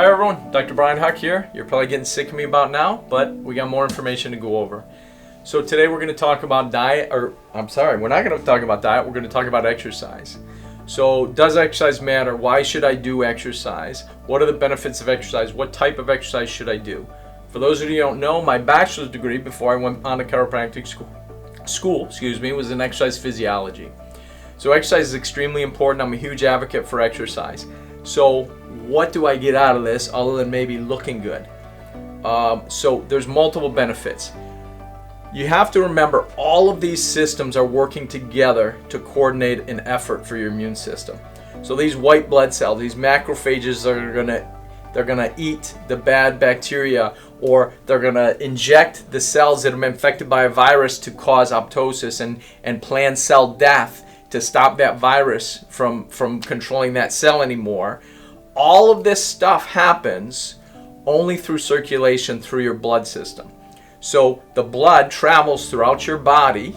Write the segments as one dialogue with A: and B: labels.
A: Hi everyone, Dr. Brian Huck here. You're probably getting sick of me about now, but we got more information to go over. So today we're going to talk about diet, we're not going to talk about diet, we're going to talk about exercise. So does exercise matter? Why should I do exercise? What are the benefits of exercise? What type of exercise should I do? For those of you who don't know, my bachelor's degree before I went on to chiropractic school, was in exercise physiology. So exercise is extremely important. I'm a huge advocate for exercise. So what do I get out of this other than maybe looking good? So there's multiple benefits. You have to remember all of these systems are working together to coordinate an effort for your immune system. So these white blood cells, these macrophages they're gonna eat the bad bacteria, or they're gonna inject the cells that have been infected by a virus to cause apoptosis and plan cell death to stop that virus from controlling that cell anymore. All of this stuff happens only through circulation through your blood system. So the blood travels throughout your body,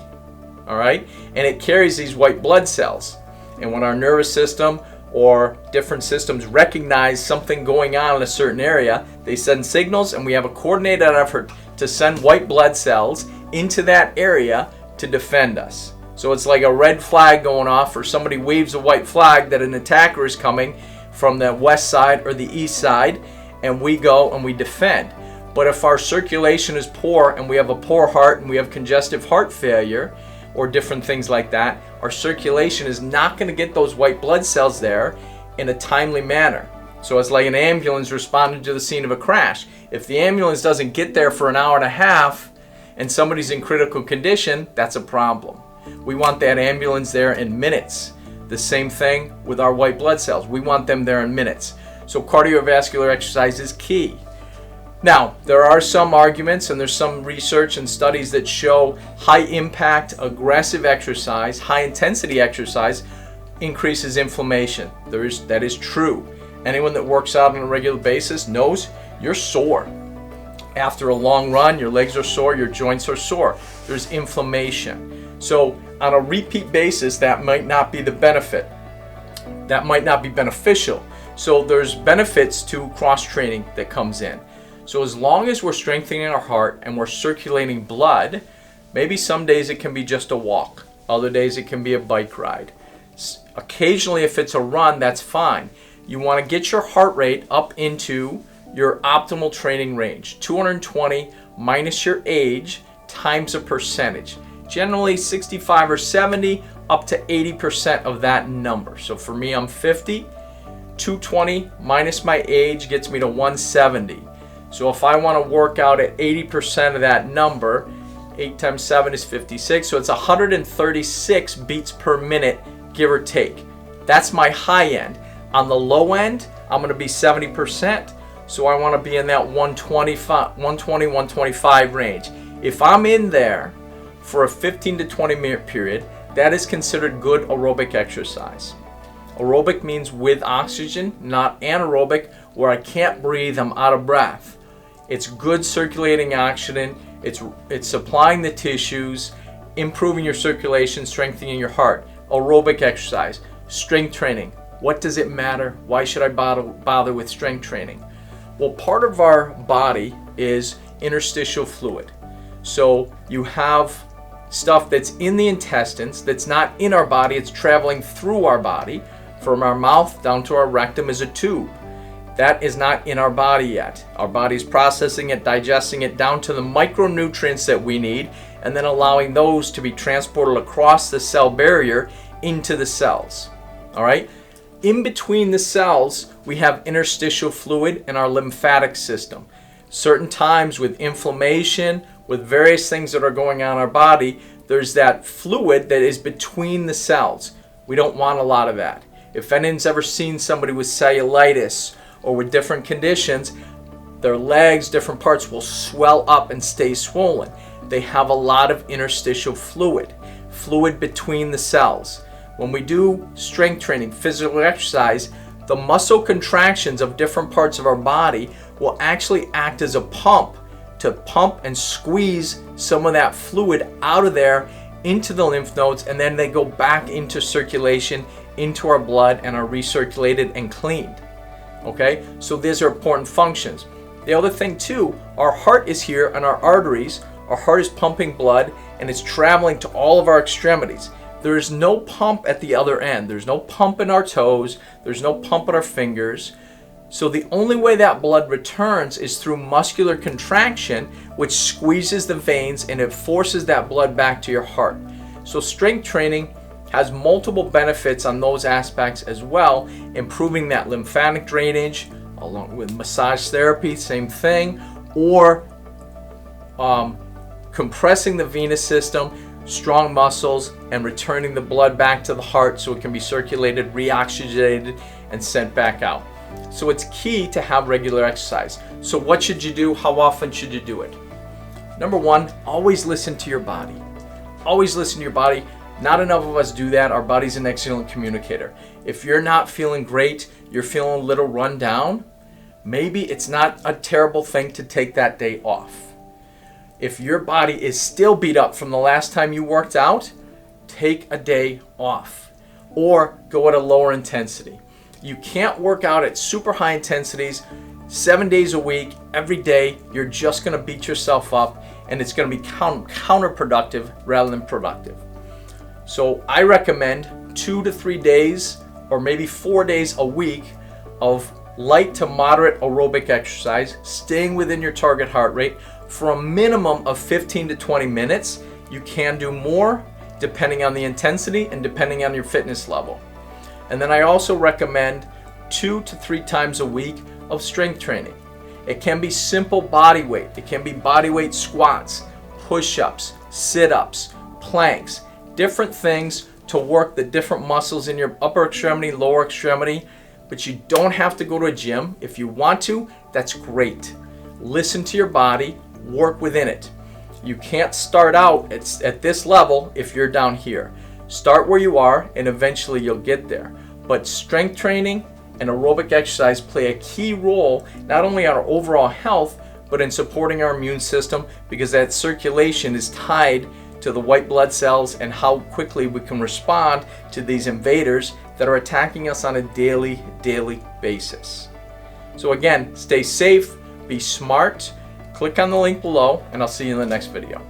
A: all right, and it carries these white blood cells. And when our nervous system or different systems recognize something going on in a certain area, they send signals, and we have a coordinated effort to send white blood cells into that area to defend us. So it's like a red flag going off, or somebody waves a white flag that an attacker is coming from the west side or the east side, and we go and we defend. But if our circulation is poor and we have a poor heart and we have congestive heart failure or different things like that, our circulation is not going to get those white blood cells there in a timely manner. So it's like an ambulance responding to the scene of a crash. If the ambulance doesn't get there for an hour and a half and somebody's in critical condition, that's a problem. We want that ambulance there in minutes. The same thing with our white blood cells. We want them there in minutes. So cardiovascular exercise is key. Now, there are some arguments and there's some research and studies that show high impact, aggressive exercise, high intensity exercise increases inflammation. That is true. Anyone that works out on a regular basis knows you're sore. After a long run, your legs are sore, your joints are sore. There's inflammation. So on a repeat basis, that might not be the benefit. That might not be beneficial. So there's benefits to cross-training that comes in. So as long as we're strengthening our heart and we're circulating blood, maybe some days it can be just a walk. Other days it can be a bike ride. Occasionally, if it's a run, that's fine. You want to get your heart rate up into your optimal training range. 220 minus your age times a percentage. Generally 65 or 70 up to 80% of that number. So for me, I'm 50. 220 minus my age gets me to 170. So if I want to work out at 80% of that number, 8 times 7 is 56. So it's 136 beats per minute, give or take. That's my high end. On the low end, I'm going to be 70%. So I want to be in that 125 range. If I'm in there for a 15 to 20 minute period, that is considered good aerobic exercise. Aerobic means with oxygen, not anaerobic, where I can't breathe, I'm out of breath. It's good circulating oxygen, it's supplying the tissues, improving your circulation, strengthening your heart. Aerobic exercise, strength training. What does it matter? Why should I bother with strength training? Well, part of our body is interstitial fluid. So you have stuff that's in the intestines that's not in our body, it's traveling through our body. From our mouth down to our rectum is a tube. That is not in our body yet. Our body's processing it, digesting it down to the micronutrients that we need, and then allowing those to be transported across the cell barrier into the cells. All right? In between the cells, we have interstitial fluid in our lymphatic system. Certain times with inflammation, with various things that are going on in our body, there's that fluid that is between the cells. We don't want a lot of that. If anyone's ever seen somebody with cellulitis or with different conditions, their legs, different parts will swell up and stay swollen. They have a lot of interstitial fluid between the cells. When we do strength training, physical exercise, the muscle contractions of different parts of our body will actually act as a pump to pump and squeeze some of that fluid out of there into the lymph nodes, and then they go back into circulation, into our blood, and are recirculated and cleaned. Okay, so these are important functions. The other thing too, our heart is here and our arteries. Our heart is pumping blood and it's traveling to all of our extremities. There is no pump at the other end. There's no pump in our toes. There's no pump in our fingers. So the only way that blood returns is through muscular contraction, which squeezes the veins and it forces that blood back to your heart. So strength training has multiple benefits on those aspects as well, improving that lymphatic drainage, along with massage therapy, same thing, or compressing the venous system, strong muscles, and returning the blood back to the heart so it can be circulated, reoxygenated, and sent back out. So it's key to have regular exercise. So what should you do? How often should you do it? Number one, always listen to your body. Always listen to your body. Not enough of us do that. Our body's an excellent communicator. If you're not feeling great, you're feeling a little run down, maybe it's not a terrible thing to take that day off. If your body is still beat up from the last time you worked out, take a day off or go at a lower intensity. You can't work out at super high intensities 7 days a week, every day. You're just going to beat yourself up and it's going to be counterproductive rather than productive. So I recommend 2 to 3 days or maybe 4 days a week of light to moderate aerobic exercise, staying within your target heart rate for a minimum of 15 to 20 minutes. You can do more depending on the intensity and depending on your fitness level. And then I also recommend 2 to 3 times a week of strength training. It can be simple body weight. It can be body weight squats, push-ups, sit-ups, planks, different things to work the different muscles in your upper extremity, lower extremity. But you don't have to go to a gym. If you want to, that's great. Listen to your body, work within it. You can't start out at this level if you're down here. Start where you are and eventually you'll get there. But strength training and aerobic exercise play a key role not only on our overall health, but in supporting our immune system, because that circulation is tied to the white blood cells and how quickly we can respond to these invaders that are attacking us on a daily basis. So again, stay safe, be smart, click on the link below, and I'll see you in the next video.